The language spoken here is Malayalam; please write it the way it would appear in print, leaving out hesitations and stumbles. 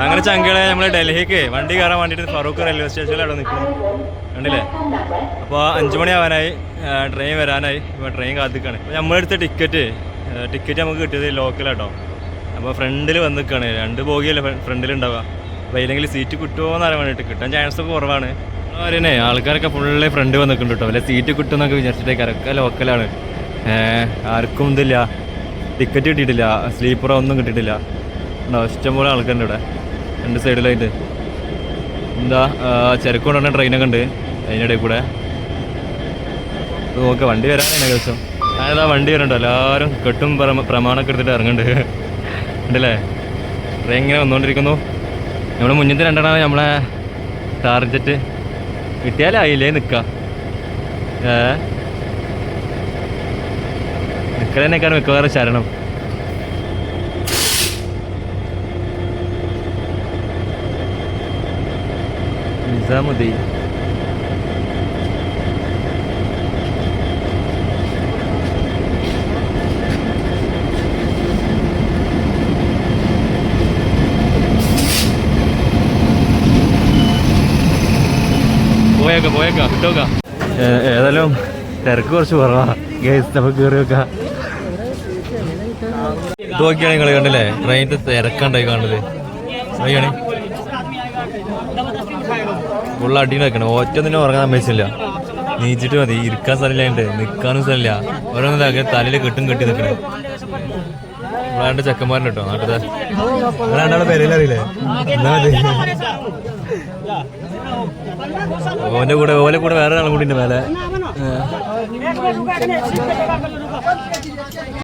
അങ്ങനെ ചങ്കളെ നമ്മൾ ഡൽഹിക്ക് വണ്ടി കയറാൻ വേണ്ടിയിട്ട് ഫറൂഖ് റെയിൽവേ സ്റ്റേഷനിൽ അവിടെ നിൽക്കുന്നു കണ്ടില്ലേ. അപ്പോൾ 5 മണിയാവാനായി, ട്രെയിൻ വരാനായി. ഇപ്പോൾ ട്രെയിൻ കാത്തിക്കാണ്. അപ്പോൾ നമ്മളെടുത്ത ടിക്കറ്റ് നമുക്ക് കിട്ടിയത് ലോക്കലാട്ടോ. അപ്പോൾ ഫ്രണ്ടിൽ വന്ന് നിൽക്കുകയാണ്. 2 ബോഗിയല്ലേ ഫ്രണ്ടിലുണ്ടാവുക. അപ്പോൾ ഇല്ലെങ്കിൽ സീറ്റ് കിട്ടുമോ എന്ന് അറിയാൻ വേണ്ടിയിട്ട്. കിട്ടാൻ ചാൻസ് ഒക്കെ കുറവാണ്. അറിയണേ ആൾക്കാരൊക്കെ ഫുള്ള് ഫ്രണ്ട് വന്ന് നിൽക്കുന്നുണ്ട് കേട്ടോ. വല്ല സീറ്റ് കിട്ടുമെന്നൊക്കെ വിചാരിച്ചിട്ടേക്കാരൊക്കെ ലോക്കലാണ്. ആർക്കും ഇതില്ല, ടിക്കറ്റ് കിട്ടിയിട്ടില്ല, സ്ലീപ്പറോ ഒന്നും കിട്ടിയിട്ടില്ല. ഇഷ്ടംപോലെ ആൾക്കാരുണ്ട് ഇവിടെ 2 സൈഡിലായിട്ട്. എന്താ ചരക്ക് കൊണ്ടുവന്ന ട്രെയിനൊക്കെ ഉണ്ട് അതിനിടയിൽ കൂടെ. നോക്കുക വണ്ടി വരാനാണ് ഏകദേശം. ഞാനിതാ വണ്ടി വരണ്ടോ, എല്ലാവരും കെട്ടും പ്രമാണമൊക്കെ എടുത്തിട്ട് ഇറങ്ങുന്നുണ്ട് ഉണ്ടല്ലേ. ട്രെയിൻ ഇങ്ങനെ വന്നുകൊണ്ടിരിക്കുന്നു. നമ്മുടെ മുന്നത്തെ 2 നമ്മളെ ടാർജറ്റ്. കിട്ടിയാലായില്ലേ നിൽക്കുക. നിൽക്കലന്നെക്കാണ് മിക്കവാറും ശരണം. നിസാമുദ്ദീൻ പോയേക്കാം കിട്ടോക്കാം. ഏതായാലും തിരക്ക് കുറച്ച് കുറവാ ഗൈസ്. നമുക്ക് കയറി വെക്കാം. ഇത് നോക്കിയാണ് നിങ്ങൾ കണ്ടില്ലേ, ട്രെയിനിന്റെ തിരക്കുണ്ടായി കാണുന്നത്. നോക്കിയാണ് ഫുള്ള് അടിയിൽ വെക്കണം. ഒറ്റൊന്നിനും ഉറങ്ങാൻ സമ്മതിച്ചില്ല. നീച്ചിട്ട് മതി, ഇരിക്കാൻ സ്ഥലമില്ലാണ്ട് നിൽക്കാനും സ്ഥലമില്ല. ഓരോന്നും തലയിൽ കെട്ടി നിൽക്കണേ. ഇവിടെ ചെക്കന്മാരുണ്ട് കേട്ടോ നാട്ടിലെ. രണ്ടാളെ പേരറിയില്ലേ. ഓലെ കൂടെ വേറെ ആളും കൂടി ഉണ്ട് മേലെ.